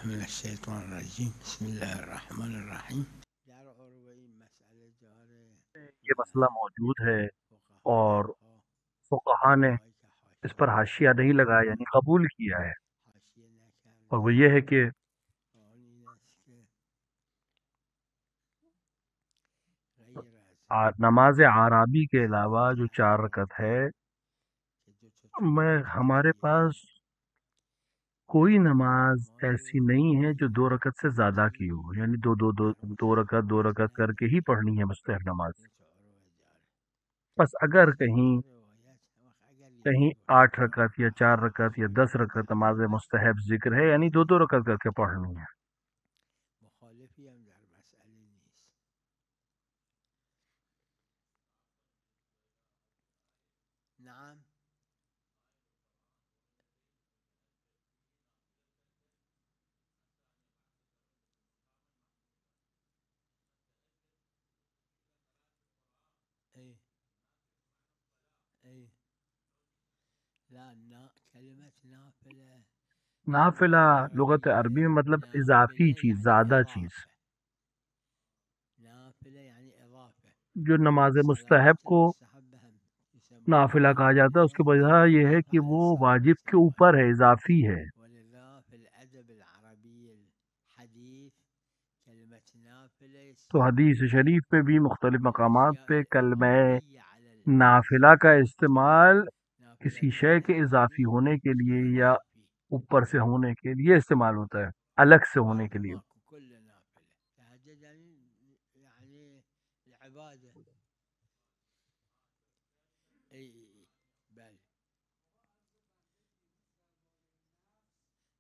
من الشیطان الرجیم بسم اللہ الرحمن الرحیم. در عروه این مسئله داره یہ مسئلہ موجود ہے فقها اور فقہا نے فقهایی که اس پر حاشیه حاشیہ نہیں لگایا، یعنی قبول کیا ہے، حاشیه اور وہ نکردن یہ ہے کہ آن این است که غیر از نماز عرابی کے علاوہ جو 4 رکعت ہے، که دو تا طول ہمارے اختیاری پاس کوئی نماز نماز ایسی نہیں ہے جو 2 رکعت سے زیادہ کی ہو، یعنی دو رکعت کر کے ہی پڑھنی ہے مستحب نماز. دو تا عروه داره بس اگر از کہیں این روایت وقت اگر کہیں یکی باشه 8 رکعت یا 4 رکعت یا 10 رکعت نماز مستحب ذکر ہے، یعنی دو رکعت کر کے پڑھنی ہے. مخالفی هم در مسئله نیست. نعم ای ای لا کلمت نافله نافلہ لغت عربی میں نافله مطلب اضافی نافله چیز، یعنی زیادہ چیز. اضافه نافله یعنی اضافه جو نماز مستحب صلوات کو مستحب هم يسمونه نافلہ کہا جاتا ہے، اس کی نافله وجہ یہ ہے کہ على وہ سائر واجب کے اوپر الصلوات ہے، اضافی ہے. ولذا في الأدب العربي الحديث كلمة نافلة تو حدیث استعمالها شریف پہ بھی مختلف في مقامات الأشياء پہ کلمہ الإضافية على نافلہ کا الإجزاء استعمال کسی شے نافلتان کے اضافی يعني ہونے کے لیے یا إضافي اوپر سے ہونے کے لیے استعمال ہوتا ہے، الگ سے ہونے کے بعد لیے. ماكو كل نافلة تهجد يعني العبادة اي بل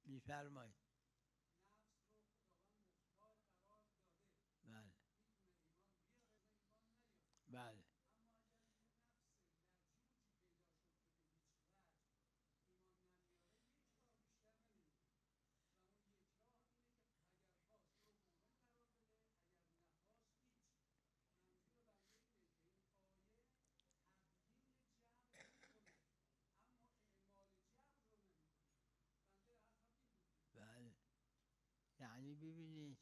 میفرمایید بله بله بله یعنی ببینید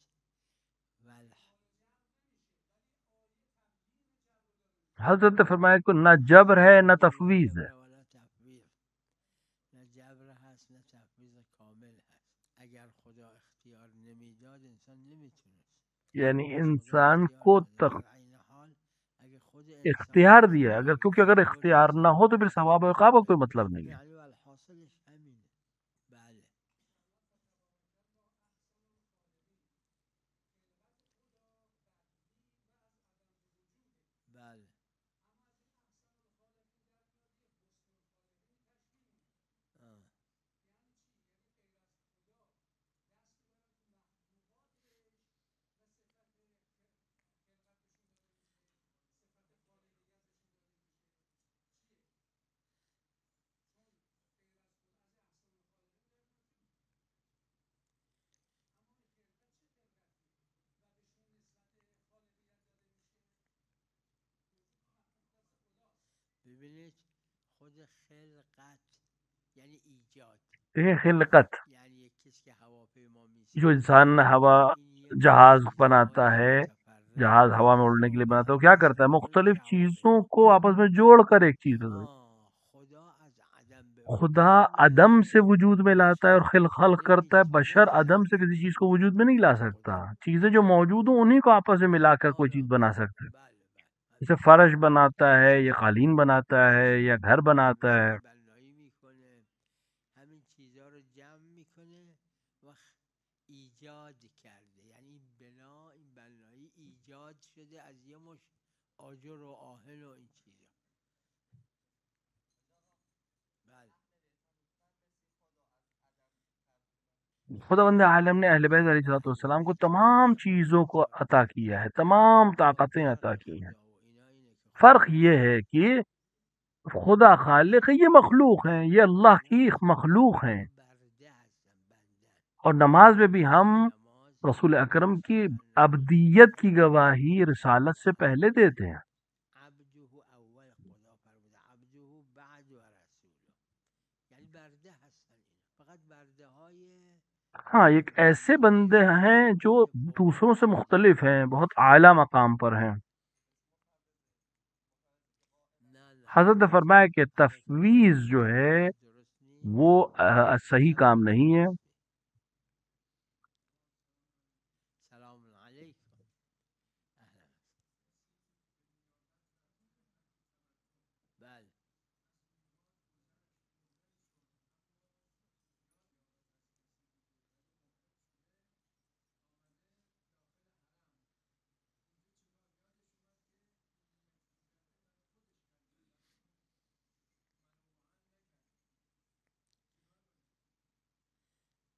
حضرت نے فرمایا کہ نہ جبر ہے نہ تفویض ہے. ولا تفویض نه جبر هست نه تفویض کامل هست اگر خدا اختیار نمیداد انسان نمیتونست یعنی پس خدا انسان اختیار کو داده در عین حال اگر خود انسان اختیار دیا ہے، اختیار کیونکہ اگر تصور اختیار نہ انسان ہو تو پھر ثواب و عقاب کا کوئی مطلب نہیں ہے. یعنی الحاصلش همینه بله بله آه. ببینید خود خلقت یعنی ایجاد یہ خلقت، یعنی یک کسی که هواپیما جو میسازه انسان ہوا این یک جہاز بناتا چیزهای ہے، متفرق جہاز ہوا میں اڑنے کے لیے بناتا ہے، وہ کیا ضوابط کرتا ہے؟ اونی مختلف که چیزوں هواپیما کو آپس میں جوڑ کر ایک چیز بناتا ہے. خدا از عدم به خدا وجود عدم سے میاره وجود میں لاتا ہے اور بشر خلق کرتا ہے. بشر عدم سے نمیتونه کسی چیز کو وجود میں نہیں لا سکتا. خدا چیزیں جو موجود ہوں انہیں کو آپس میں ملا کر کوئی چیز بنا سکتا ہے. بله جیسے فرش بناتا ہے یا قالین بناتا ہے یا گھر بناتا ہے. زمین بنایی میکنه همین چیزها رو جمع میکنه و ایجاد کرده یعنی این بنا این بنایی ایجاد شده از یه مش آجر و آهن و این چیزا بله خدا بند عالم نے اہل بیت علیہ السلام کو تمام چیزوں کو عطا کیا ہے، تمام طاقتیں عطا فرق کی ہیں. خدا و اینا اینه که فرق خدا یہ ہے کہ خدا خالق ہے، یہ مخلوق ہیں، یہ اللہ کی مخلوق ہیں. اینا برده هستن بندن اور نماز میں بھی در ہم نماز رسول اکرم کی سبحان ابدیت کی گواہی رسالت سے پہلے دیتے ہیں. عبده اول خدا فرموده عبده بعد و رسوله یعنی برده هستن اینا فقط برده های ہاں ایک ایسے بندے ہیں جو دوسروں سے مختلف ہیں، بہت اعلیٰ مقام پر ہیں. نه نه حضرت نے فرمایا کہ تفویض جو ہے درست نیست. وہ صحیح شب کام بخیر. نہیں ہے. سلام علیکم. اهلا. بله.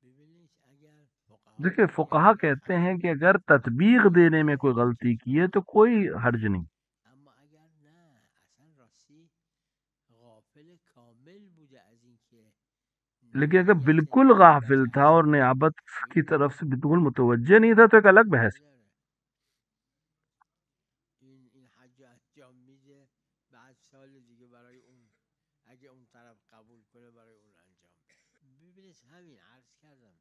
ببینید اگر فقها دیکھیے فقہا میگن کہتے ہیں خطا کہ اگر تطبیق دینے میں کوئی غلطی کی ہے تو کوئی حرج نہیں، اما اگر نه اصلا راستی غافل کامل بوده از اینکه لیکن اگر نیت بالکل نیابت غافل تھا از اور نیابت کی طرف سے بالکل متوجہ نہیں تھا تو ایک الگ بحث ہے. نداره. این حج انجام میده، بعد سال دیگه برای اون اگه اون طرف قبول کنه برای اون انجام بده. ببینید همین عرض کردم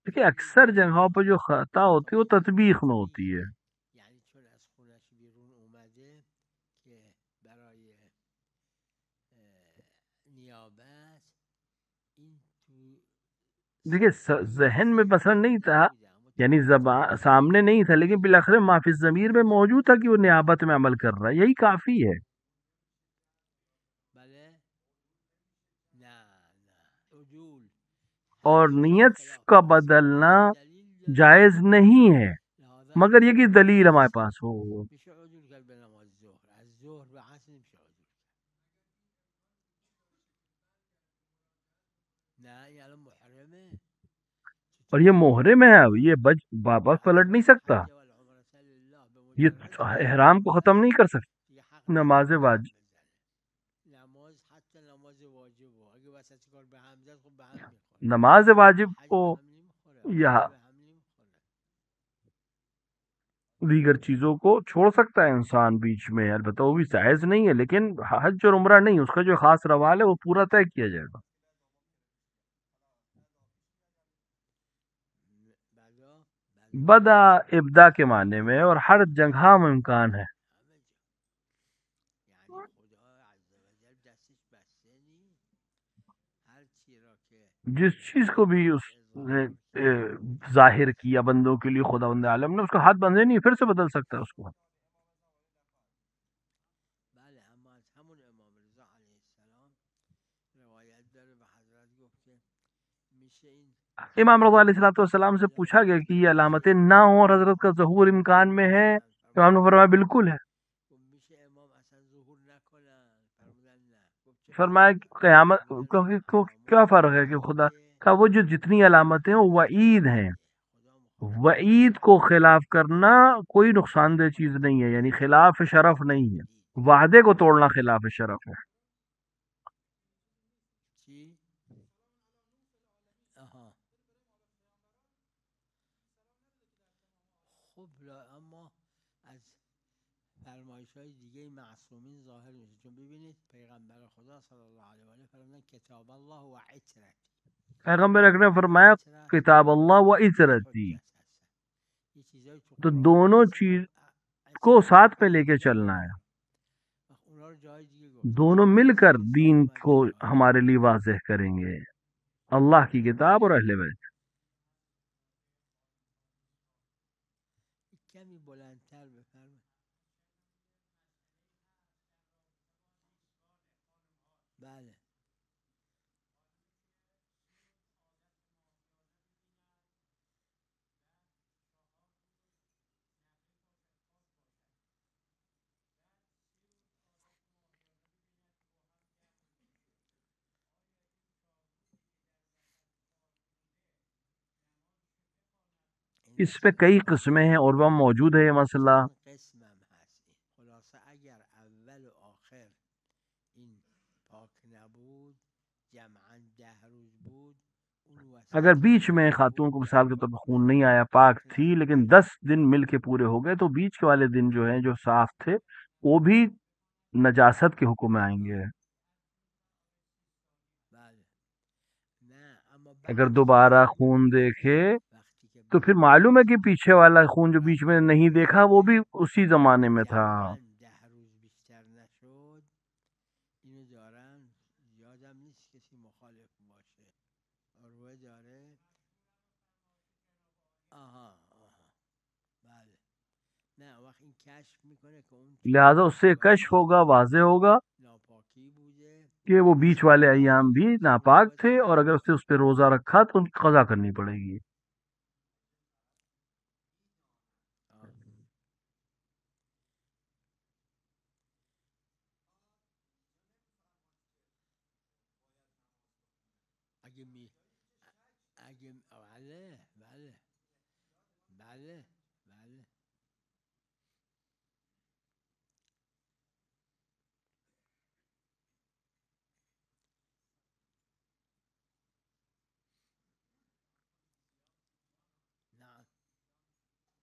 دیکھیے خیلی اکثر جگہوں وقتا پہ جو خطا ہوتی ہے وہ تطبیق میں ہوتی ہے. یعنی چون از خونش بیرون اومده که برای نیابت این تو دیکھیے ذہن میں مثلا نہیں تھا، نبوده، اما تو یعنی زبان سامنے نہیں تھا، لیکن بالآخر معافی ضمیر میں موجود تھا کہ وہ نیابت میں عمل کر رہا ہے، یہی کافی ہے. بله نه عجول اور هر جا نیت خلاف کا بس بدلنا اگه دلیل داره جائز نہیں ہے لہذا مگر یہ کہ عجول دلیل ہمارے نیست. پاس ہو. میشه عجول کرد به نماز ظهر، از ظهر به عصر نمیشه عجول کرد. نه این الان محرمه، اور یہ چطور محرم محرم ہے، اب میشه؟ یہ واپس پلٹ نہیں سکتا، الحج والعمرة لله به یہ مجرد احرام کو ختم نہیں کر دیگه حق سکتا. نداره نماز به هم واجب بزنه. نماز حتی نماز واجب و اگه وسط کار به هم زد خب به هم میخوره. نماز واجب حج کو به هم نمیخوره، یا عمره به هم نمیخوره. دیگر چیزوں کو چھوڑ سکتا ہے انسان بیچ میں، البتہ وہ بھی جائز نہیں ہے، لیکن حج اور عمرہ نہیں، اس کا جو خاص روال ہے وہ پورا طے کیا جائے گا. بدا بدا ابدا کے معنی میں، اور ہر جگہ میں امکان ہے. همه جا. یعنی خدا عز و جل دستش بسته نیست، هر چی را که جس چیز کو بھی اس نے اظهار کرد. ظاہر کیا بندوں کے لیے خدا بند عالم نے، اس کا ہاتھ بندھے نہیں، پھر سے بدل سکتا ہے اس کو. بله اما از همون امام رضا علیه السلام روایت داره و حضرت گفت که میشه این امام رضا علیہ والسلام سے پوچھا گیا کہ یہ علامتیں نہ ہوں اور حضرت کا ظہور امکان میں ہے، امام نے فرمایا بالکل ہے. گفت میشه امام اصلا ظهور نکنن؟ فرمودن نه. گفت چرا؟ فرمایا کہ قیامت، فرمودن کیونکہ کیا علامات فرق ہے کہ خدا غیبیه کا وہ جو جتنی علامتیں ہیں وہ وعید ہیں، خدا مخاطب وعید کو خلاف کرنا کوئی نقصان دہ چیز نہیں ہے، یعنی خلاف شرف نہیں ہے. وعید. وعدے کو توڑنا خلاف شرف ہے. چی؟ آها. خب اما از فرمایش های دیگه معصومین ظاهر میشه، چون ببینید پیغمبر خدا صلی الله علیه و آله فرمودن کتاب الله و عترتی. پیغمبر اکرم نے فرمایا عترت کتاب اللہ و همون عترتی، حجت هستن. یه چیزایی تو تو قرآن دونوں نیست چیز خب کو عترت ساتھ میں لے کے پیغمبر چلنا ہے، اونا رو جای دیگه گفته، دونوں چون مل کر حدیث دین اومده کو جاها. ہمارے لیے واضح کریں گے، اللہ کی کتاب اور اہل بیت. کمی بلندتر بفرمایید. بله اس پہ کئی قسمیں ہیں اور وہ موجود ہے یہ مسئلہ. چند قسمم هست. این خلاصه اگر اول و آخر این پاک نبود، جمعا 10 روز بود، اون اگر وسط بیچ میں پاک خاتون بود کو مثال 10 کے طور روز پر خون نہیں آیا، پاک پاک تھی، نبود. لیکن 10 دن مل کے پورے ہو گئے، تو بیچ کے والے دن جو ہیں جو صاف تھے وہ بھی نجاست کے حکم میں آئیں گے. بله نه اما اگر بعد که دوبارہ بشه خون دیکھے وقتی که تو پھر بعد معلوم ہے کہ پیچھے والا خون جو بیچ بعد میں که نہیں دیکھا وہ بھی بشه اسی زمانے میں تھا. جمعا 10 روز بیشتر نشد. اینو دارن، یادم نیست کسی مخالف باشه. روه داره. آها بله. نه وقت این کشف میکنه که اون لہذا اس سے کشف روایت ہوگا، واضح ہوگا ناپاکی بوده کہ وہ بیچ والے و ایام بھی ناپاک ضرورت تھے، اور اگر اس نے اس پہ روزہ رکھا تو ان کی قضا کرنی پڑے گی. اگه می اگه بله بله بله بله نعم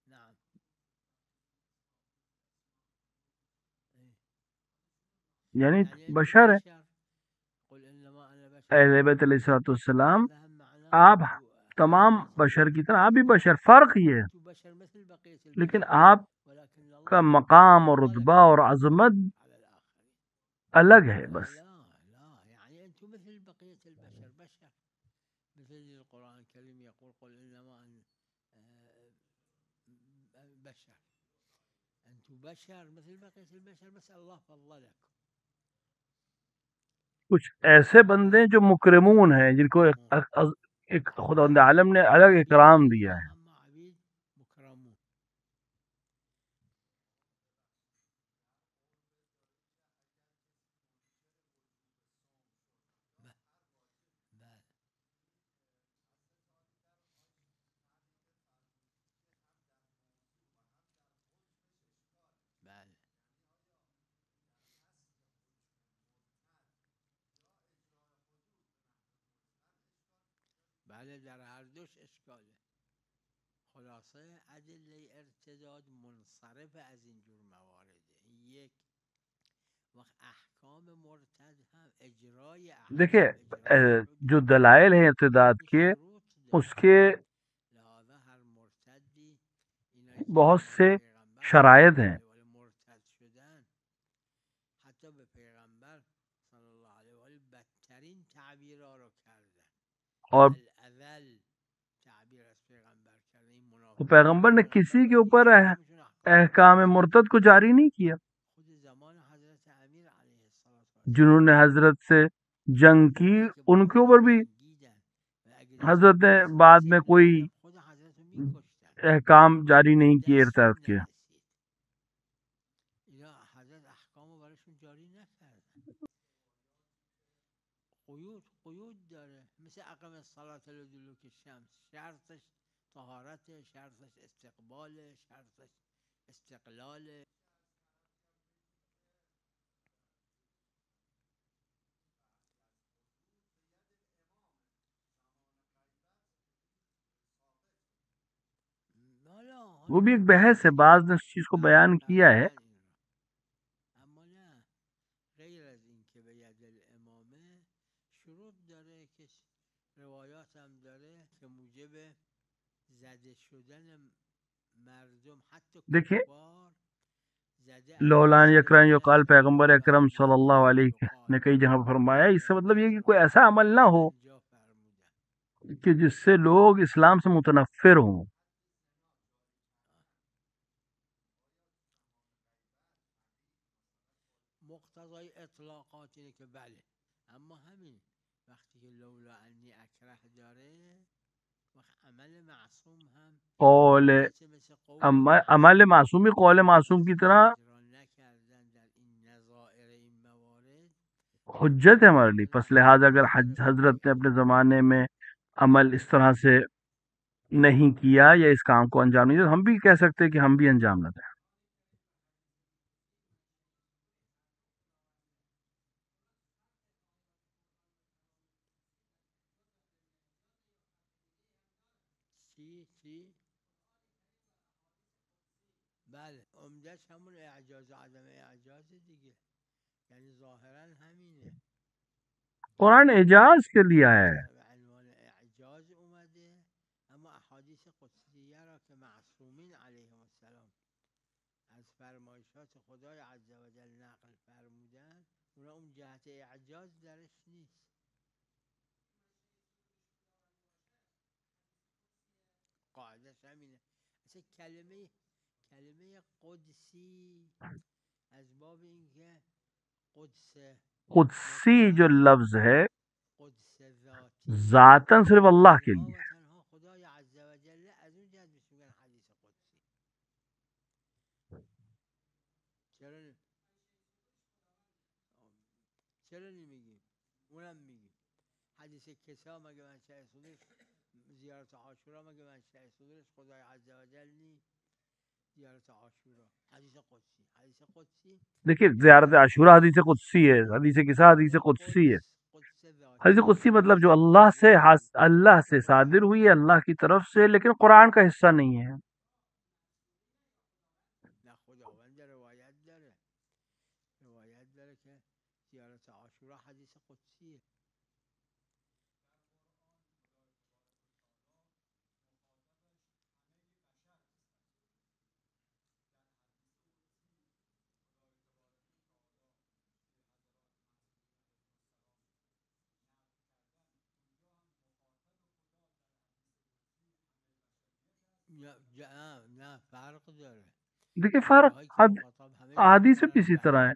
نعم یعنی یعنی انتم بشر ہے. بشر قل انما انا بشر اہل بیت علیہ الصلوۃ والسلام هذا هم معناه آپ تمام انتم بشر کی طرح آپ بھی بشر، فرق یہ ہے انتم بشر مثل بقية لیکن البشر آپ ولكن کا الله مقام اور رتبہ فضلكم اور عظمت على الآخرين. الگ ہے بس. لا يعني انتم مثل بقية البشر بشر، مثل القرآن الكريم يقول قل انما انا بشر، انتم بشر مثل بقية البشر بس الله فضلكم. کچھ ایسے بندے جو مکرمون ہیں، جن کو ایک خداوند عالم نے الگ اکرام دیا ہے. اما عبید مکرمون. بله بله در هر دوش اشکاله. خلاصه ادله ارتداد منصرف از اینجور موارده. یک وقت احکام مرتد هم اجرای دیکھیں اجرای جو دلائل ہیں ارتداد کے، شروط داره. اس کے لہذا هر مرتدی اینایی که بہت نسبت سے به پیغمبر شرائط ہیں. مرتد شدن، حتی به پیغمبر صلی الله علیه و آله بدترین تعبیرها رو کردن. اور الاول تعبیر از پیغمبر کردن. این تو منافقین پیغمبر نے کسی کے اوپر احکام مرتد کو جاری نہیں کیا. خود زمان حضرت امیر علیه السلام جنہوں نے حضرت سے جنگ کی ان کے اوپر بھی حضرت نے بعد میں کوئی خود حضرت میکشتن، احکام جاری نہیں کیے ارتد کے. اینا حضرت احکامو براشون جاری نکردن. قیود داره، مثل اقام الصلاة لدلوک الشمس، شرطش طهارت، شرطش استقبال، شرطش استقلال. وہ بھی ایک بحث ہے، بعض نے اس چیز کو بیان کیا ہے. اما نه غیر از این که به ید الامامه شروط داره که روایات هم داره که موجب زده شدن مردم حتی دیکھیں کفار زده از لولان یکران جو قال دست پیغمبر اکرم صلی اهمیت اللہ علیہ شعار نے کئی جگہ فرمایا، اس سے مطلب یہ کہ کوئی شعار ایسا عمل نہ ہو پنجاه فرمودن کہ جس سے لوگ اسلام سے متنفر ہوں. مقتضای اطلاقات اینه که بله، اما همین وقتی که لولا انی اکره داره وقت عمل معصوم هم قول حجت مثل قول معصوم عمل معصومی قول معصوم کی طرح اجرا نکردن در این نظائر این موارد حجت ہے ہمارے لیے. پس لہٰذا اگر حضرت نے اپنے زمانے میں عمل اس طرح سے نہیں کیا یا اس کام کو انجام نہیں دیا، تو ہم بھی کہہ سکتے کہ ہم بھی انجام نہ دیں. چی بله عمدهش همون اعجاز و عدم اعجاز دیگه، یعنی ظاهرا همینه. قرآن اعجاز کے لیے ہے، به عنوان اعجاز درش نیست. قاعدش همینه. اصلا کلمه قدسی از باب اینکه قدس قدسی جو لفظ ہے قدس ذاتی ذاتاً صرف اللہ کے تنها لیے و تنها خدای عز و جل از اون جهت بهش میگن حدیث قدسی. چرا چرا نمیگیم؟ اونم میگیم. حدیث کسا مگه منشأ صدورش زیارت عاشورا مگه منشأ صدورش خدای عز و جل نی؟ زیارت عاشورا حدیث قدسی دیکھیے زیارت عاشورہ حدیث قدسی ہے، حدیث کسا حدیث میگن قدسی ہے. قدس حدیث ذاتی قدسی مطلب جو اللہ سے صادر ہوئی ہے، اللہ کی طرف سے، لیکن قرآن کا حصہ نہیں ہے. نه خداوند روایت داره که زیارت عاشورا حدیث قدسیه. نه فرق داره. دیکھیے فرق جاهایی که مخاطب همه احادیث بشر بھی اسی طرح ہے.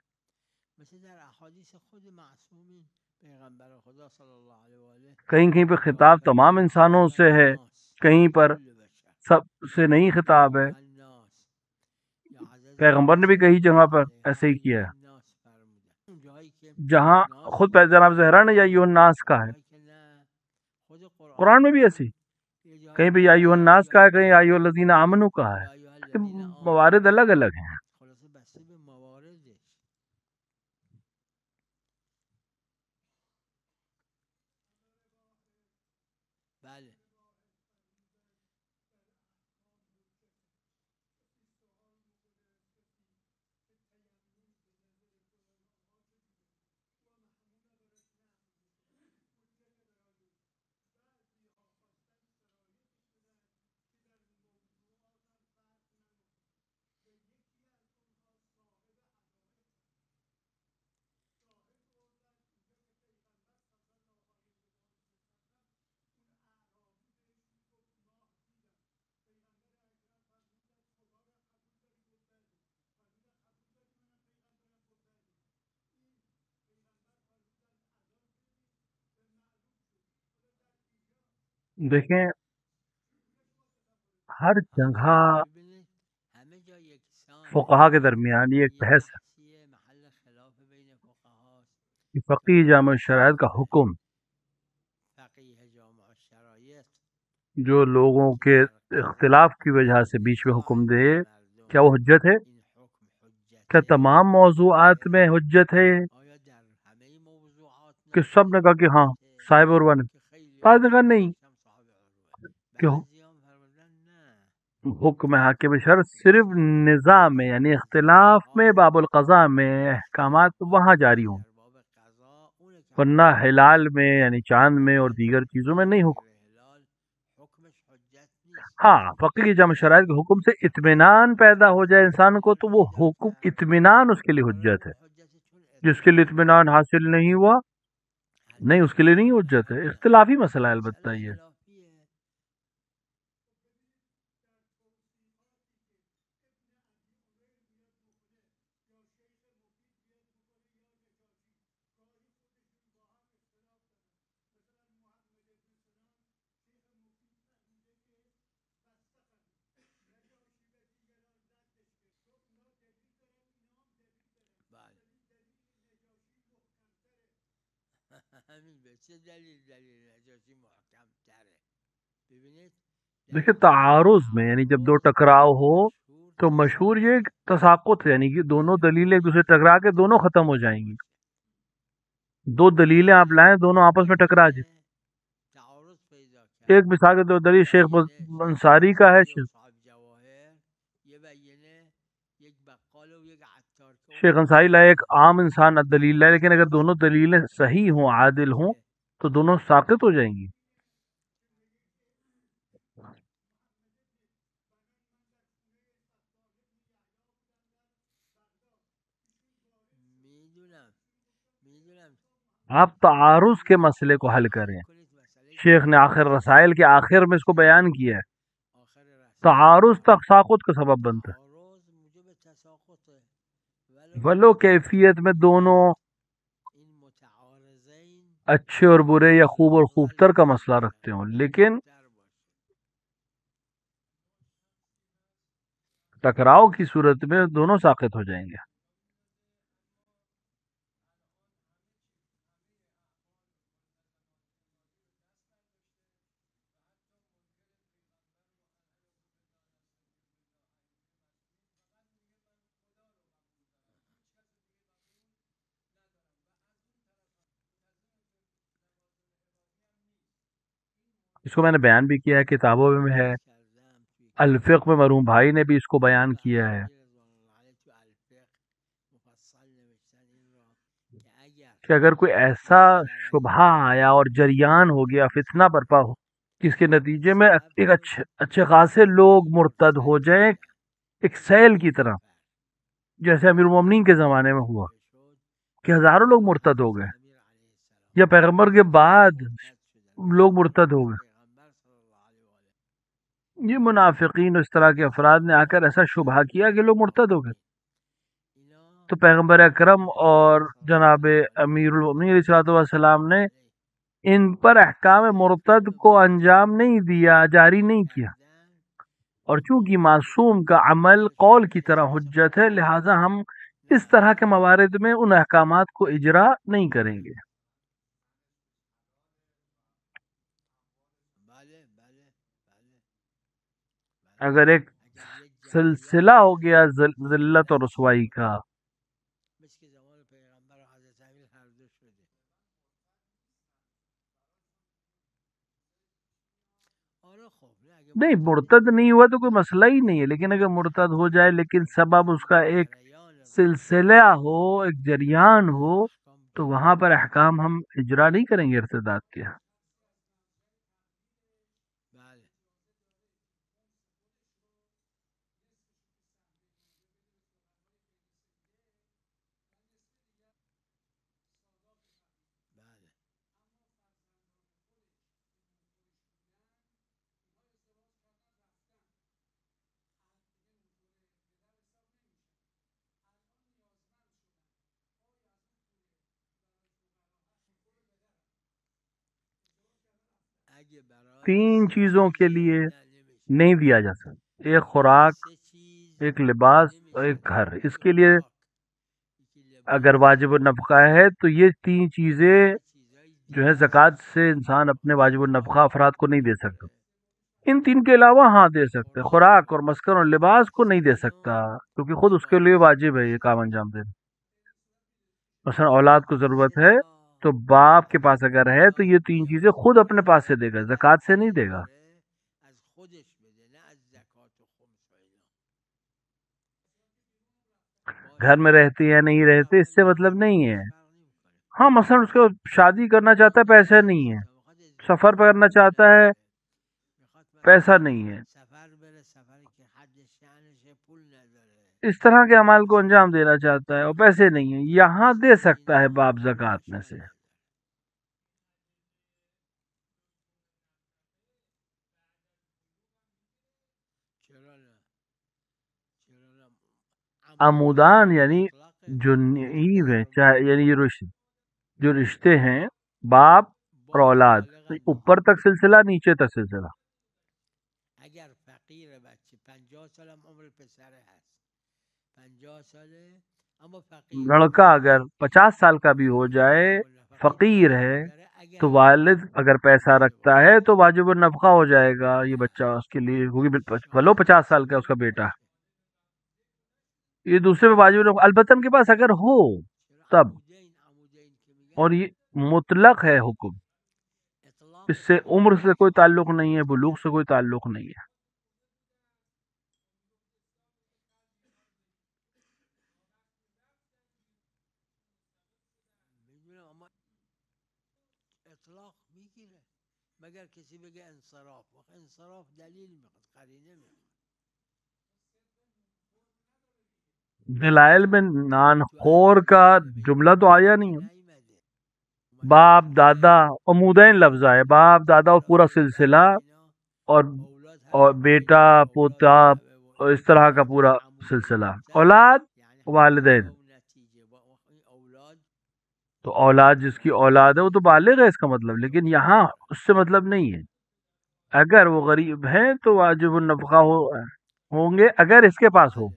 مثل در احادیث خود معصومین پیغمبر خدا صلی اللہ علیہ وآلہ کہیں کہیں پہ خطاب تمام انسانوں سے ہے، کہیں پر کل بشر سب سے نہیں خطاب ہے. الناس یا حضرت پیغمبر نے بھی کئی جگہ پر ایسے ہی کیا ہے. الناس فرمودن. اون جاهایی که جہاں ناس خود جناب زہرا نے یا ایوہ الناس کا ہے، جاهایی که نه خود قرآن میں بھی ایسی یه جاهایی کہیں پہ که یا ایوہ الناس کا ہے، کہیں یا ایوہ الناس الذین آمنوا کا ہے. یا ایها الذین موارد آمنوا الگ الگ ہیں. خلاصه بسته به مواردش. بله دیکھیں ہر جگہ ببینید همه جا یکسانه. فقہا کے درمیان یہ ایک یه بحث ہے بحثیه محل خلاف بین فقهاست. کہ فقی جامع شرائط کا حکم فقیه جامع الشرایط جو لوگوں کے در قضا اختلاف کی وجہ سے بیچ میں اصلاح حکم دے، بین مردم کیا وہ حجت ہے؟ این حکم کیا حجته تمام موضوعات میں حجت ہے آیا در همه موضوعات کہ نبوده سب نے کہا کہ ہاں حجته صاحب عروہ نے؟ که خیلی بعض نے کہا نہیں، هم صاحب عروه کہ بعضی هم فرمودن نه حکم حاکم شرع صرف نظام میں یعنی اختلاف میں باب القضاء میں احکامات وہاں جاری ہوں، در باب قضا اونه که ورنہ حکم ہلال میں یعنی چاند میں اور دیگر چیزوں میں نہیں حکم. هلال حکمش حجت نیست. ہاں فقی کی جامع شرائط کے حکم سے اطمینان پیدا ہو جائے انسان کو تو وہ حکم اطمینان اس کے لیے حجت ہے. جس کے لیے اطمینان حاصل نہیں ہوا نہیں، اس کے لیے نہیں حجت ہے. اختلافی مسئلہ ہے البتہ یہ. دیکھیں تعارض میں یعنی جب دو ٹکراؤ ہو تو مشہور یہ تساقط ہے، یعنی کہ دونوں دلیلیں ایک دوسرے ٹکرا کے دونوں ختم ہو جائیں گی. دو دلیلیں آپ لائیں دونوں آپس میں ٹکرا جائیں. ایک مثال کے دو دلیل شیخ انصاری کا ہے، شیخ انصاری لائے ایک عام انسان دلیل لائے، لیکن اگر دونوں دلیلیں صحیح ہوں عادل ہوں تو دونوں ساقط ہو جائیں گی. میدونم آپ تعارض کے مسئلے کو حل کریں. شیخ نے آخر رسائل کے آخر میں اس کو بیان کیا ہے. تعارض تساقط کا سبب بنتا ہے، ولو کیفیت میں دونوں اچھے اور برے یا خوب اور خوبتر کا مسئلہ رکھتے ہوں، لیکن ٹکراؤ کی صورت میں دونوں ساقط ہو جائیں گے. اس کو میں نے بیان بھی کیا ہے، کتابوں میں ہے، الفقہ میں مرحوم بھائی نے بھی اس کو بیان کیا ہے کہ اگر کوئی ایسا شبہ آیا اور جریان ہو گیا، فتنہ برپا ہو، جس کے نتیجے میں ایک اچھے خاصے لوگ مرتد ہو جائیں، ایک سیل کی طرح، جیسے امیر المومنین کے زمانے میں ہوا کہ ہزاروں لوگ مرتد ہو گئے، یا پیغمبر کے بعد لوگ مرتد ہو گئے. یہ منافقین اس طرح کے افراد نے آ کر ایسا شبہ کیا کہ لوگ مرتد ہو گئے، تو پیغمبر اکرم اور جناب امیر المومنین علیہ الصلوۃ والسلام نے ان پر احکام مرتد کو انجام نہیں دیا، جاری نہیں کیا. اور چونکہ معصوم کا عمل قول کی طرح حجت ہے، لہٰذا ہم اس طرح کے موارد میں ان احکامات کو اجرا نہیں کریں گے. اگر ایک سلسلہ ہو گیا ذلت اور رسوائی کا، نہیں مرتد نہیں ہوا تو کوئی مسئلہ ہی نہیں ہے، لیکن اگر مرتد ہو جائے لیکن سبب اس کا ایک سلسلہ ہو، ایک جریان ہو، تو وہاں پر احکام ہم اجرا نہیں کریں گے ارتداد کے. تین چیزوں کے لیے نہیں دیا جا سکتا، ایک خوراک، ایک لباس اور ایک گھر. اس کے لیے اگر واجب النفقہ ہے تو یہ تین چیزیں جو ہے زکوٰۃ سے انسان اپنے واجب النفقہ افراد کو نہیں دے سکتا. ان تین کے علاوہ ہاں دے سکتے، خوراک اور مسکن اور لباس کو نہیں دے سکتا، کیونکہ خود اس کے لیے واجب ہے یہ کام انجام دینا. مثلا اولاد کو ضرورت ہے تو باپ کے پاس اگر ہے تو یہ تین چیزیں خود اپنے پاس سے دے گا، زکوٰۃ سے نہیں دے گا. گھر میں رہتے یا نہیں رہتے اس سے مطلب نہیں ہے. ہاں مثلا اس کو شادی کرنا چاہتا ہے، پیسہ نہیں ہے، سفر کرنا چاہتا ہے، پیسہ نہیں ہے، اس طرح کے اعمال کو انجام دینا چاہتا ہے اور پیسے نہیں ہیں، یہاں دے سکتا ہے باپ زکوٰۃ میں سے. عمودان یعنی جو نیو ہے، چاہے یعنی جو رشتے ہیں باپ اور اولاد، اوپر تک سلسلہ، نیچے تک سلسلہ. لڑکا اگر 50 سال کا بھی ہو جائے، فقیر ہے، تو والد اگر پیسہ رکھتا ہے تو واجب النفقہ ہو جائے گا یہ بچہ اس کے لیے، بھلو 50 سال کا اس کا بیٹا. یہ دوسرے پہ واجب النفقہ البتہ ان کے پاس اگر ہو تب، اور یہ مطلق ہے حکم، اس سے عمر سے کوئی تعلق نہیں ہے، بلوغ سے کوئی تعلق نہیں ہے. دلائل میں نان خور کا جملہ تو آیا نہیں ہے. باپ دادا عمودین لفظ آئے، باپ دادا اور پورا سلسلہ، اور بیٹا پوتا اور اس طرح کا پورا سلسلہ، اولاد والدین. تو اولاد جس کی اولاد ہے وہ تو بالغ ہے اس کا مطلب، لیکن یہاں اس سے مطلب نہیں ہے. اگر وہ غریب ہیں تو واجب النفقہ ہوں گے اگر اس کے پاس ہو.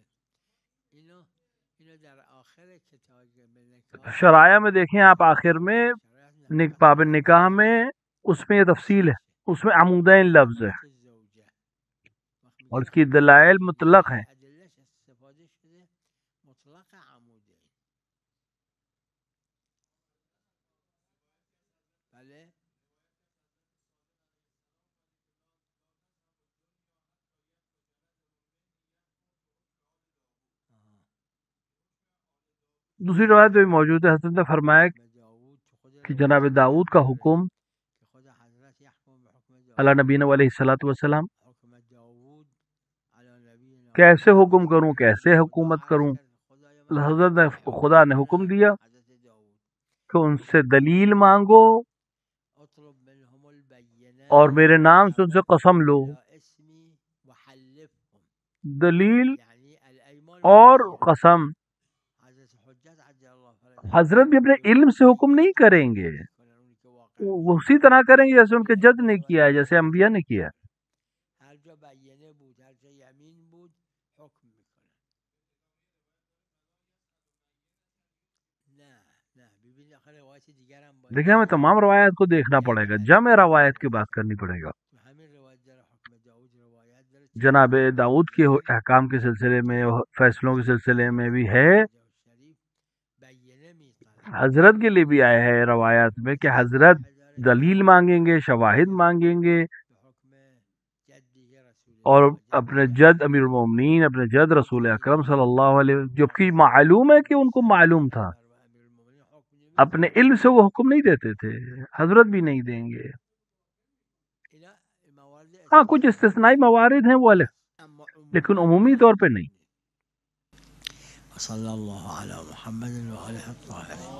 شرائع میں دیکھیں آپ آخر میں باب نکاح میں، اس میں یہ تفصیل ہے، اس میں عمودین لفظ ہے اور اس کی دلائل مطلق ہیں. دوسری روایت بھی موجود ہے، حضرت نے فرمایا کہ جناب داؤد کا حکم، اللہ نبینا علیہ الصلوۃ والسلام، کیسے حکم کروں، کیسے حکومت کروں. حضرت نے خدا نے حکم دیا کہ ان سے دلیل مانگو اور میرے نام سے ان سے قسم لو. دلیل اور قسم. حضرت بھی اپنے علم سے حکم نہیں کریں گے، وہ اسی طرح کریں گے جیسے ان کے جد نے کیا ہے، جیسے انبیاء نے کیا. دیکھیں ہمیں تمام روایات کو دیکھنا پڑے گا، جمع روایت کی بات کرنی پڑے گا. جناب داؤد کے احکام کے سلسلے میں، فیصلوں کے سلسلے میں بھی ہے، حضرت کے لیے بھی آیا ہے روایات میں کہ حضرت دلیل مانگیں گے، شواہد مانگیں گے، اور اپنے جد امیر المومنین، اپنے جد رسول اکرم صلی اللہ علیہ وسلم، جبکہ معلوم ہے کہ ان کو معلوم تھا، اپنے علم سے وہ حکم نہیں دیتے تھے، حضرت بھی نہیں دیں گے. ہاں کچھ استثنائی موارد ہیں وہ الگ، لیکن عمومی طور پہ نہیں. صلی اللہ علی محمد وآلہ الطاہرین.